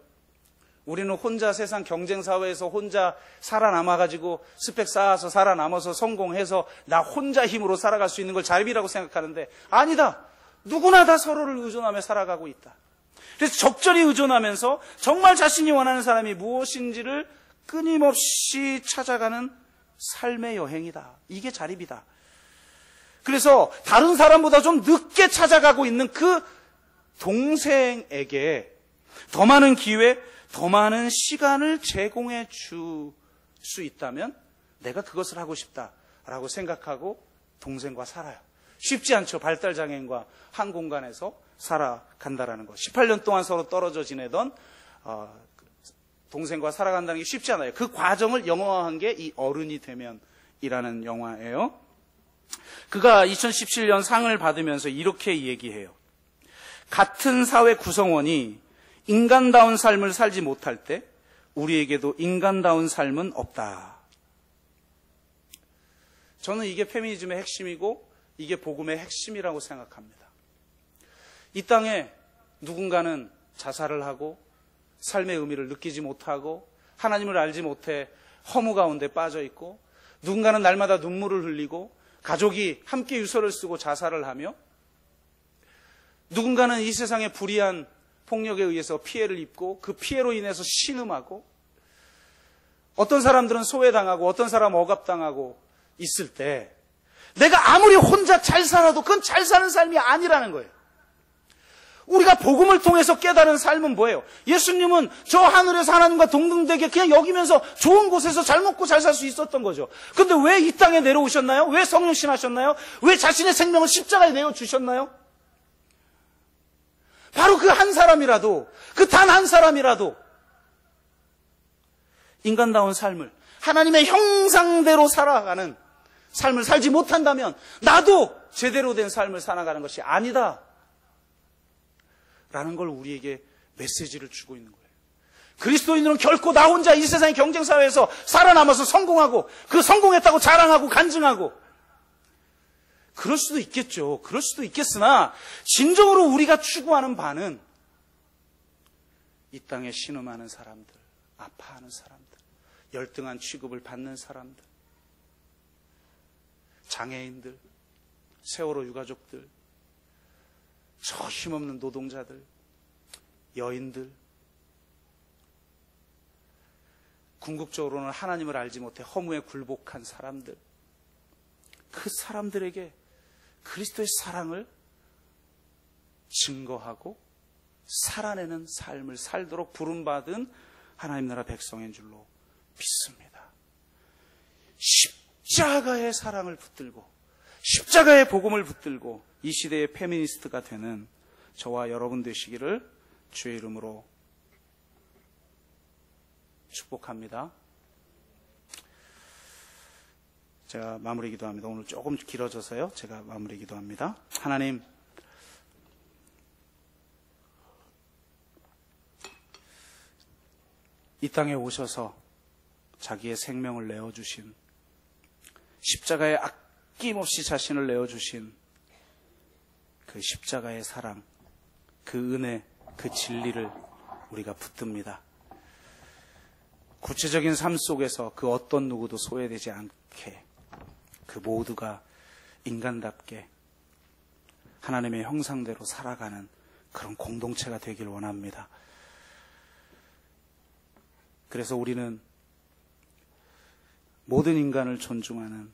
우리는 혼자 세상 경쟁사회에서 혼자 살아남아가지고 스펙 쌓아서 살아남아서 성공해서 나 혼자 힘으로 살아갈 수 있는 걸 자립이라고 생각하는데 아니다. 누구나 다 서로를 의존하며 살아가고 있다. 그래서 적절히 의존하면서 정말 자신이 원하는 사람이 무엇인지를 끊임없이 찾아가는 삶의 여행이다. 이게 자립이다. 그래서 다른 사람보다 좀 늦게 찾아가고 있는 그 동생에게 더 많은 기회, 더 많은 시간을 제공해 줄 수 있다면 내가 그것을 하고 싶다라고 생각하고 동생과 살아요. 쉽지 않죠. 발달장애인과 한 공간에서 살아간다라는 것. 18년 동안 서로 떨어져 지내던 동생과 살아간다는 게 쉽지 않아요. 그 과정을 영화화한 게 이 어른이 되면이라는 영화예요. 그가 2017년 상을 받으면서 이렇게 얘기해요. 같은 사회 구성원이 인간다운 삶을 살지 못할 때 우리에게도 인간다운 삶은 없다. 저는 이게 페미니즘의 핵심이고 이게 복음의 핵심이라고 생각합니다. 이 땅에 누군가는 자살을 하고 삶의 의미를 느끼지 못하고 하나님을 알지 못해 허무 가운데 빠져 있고 누군가는 날마다 눈물을 흘리고 가족이 함께 유서를 쓰고 자살을 하며 누군가는 이 세상의 불의한 폭력에 의해서 피해를 입고 그 피해로 인해서 신음하고 어떤 사람들은 소외당하고 어떤 사람은 억압당하고 있을 때 내가 아무리 혼자 잘 살아도 그건 잘 사는 삶이 아니라는 거예요. 우리가 복음을 통해서 깨달은 삶은 뭐예요? 예수님은 저 하늘에서 하나님과 동등되게 그냥 여기면서 좋은 곳에서 잘 먹고 잘 살 수 있었던 거죠. 근데 왜 이 땅에 내려오셨나요? 왜 성육신 하셨나요? 왜 자신의 생명을 십자가에 내어주셨나요? 바로 그 한 사람이라도, 그 단 한 사람이라도 인간다운 삶을, 하나님의 형상대로 살아가는 삶을 살지 못한다면 나도 제대로 된 삶을 살아가는 것이 아니다 라는 걸 우리에게 메시지를 주고 있는 거예요. 그리스도인들은 결코 나 혼자 이 세상의 경쟁사회에서 살아남아서 성공하고 그 성공했다고 자랑하고 간증하고 그럴 수도 있겠죠. 그럴 수도 있겠으나 진정으로 우리가 추구하는 바는 이 땅에 신음하는 사람들, 아파하는 사람들, 열등한 취급을 받는 사람들, 장애인들, 세월호 유가족들, 저 힘없는 노동자들, 여인들, 궁극적으로는 하나님을 알지 못해 허무에 굴복한 사람들, 그 사람들에게 그리스도의 사랑을 증거하고 살아내는 삶을 살도록 부름받은 하나님 나라 백성인 줄로 믿습니다. 십자가의 사랑을 붙들고 십자가의 복음을 붙들고 이 시대의 페미니스트가 되는 저와 여러분 되시기를 주의 이름으로 축복합니다. 제가 마무리 기도합니다. 오늘 조금 길어져서요. 제가 마무리 기도합니다. 하나님, 이 땅에 오셔서 자기의 생명을 내어주신, 십자가에 아낌없이 자신을 내어주신 그 십자가의 사랑, 그 은혜, 그 진리를 우리가 붙듭니다. 구체적인 삶 속에서 그 어떤 누구도 소외되지 않게 그 모두가 인간답게 하나님의 형상대로 살아가는 그런 공동체가 되길 원합니다. 그래서 우리는 모든 인간을 존중하는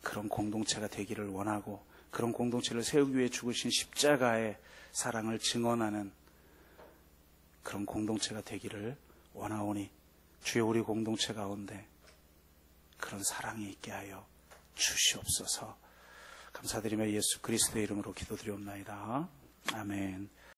그런 공동체가 되기를 원하고 그런 공동체를 세우기 위해 죽으신 십자가의 사랑을 증언하는 그런 공동체가 되기를 원하오니 주여 우리 공동체 가운데 그런 사랑이 있게 하여 주시옵소서. 감사드리며 예수 그리스도의 이름으로 기도드리옵나이다. 아멘.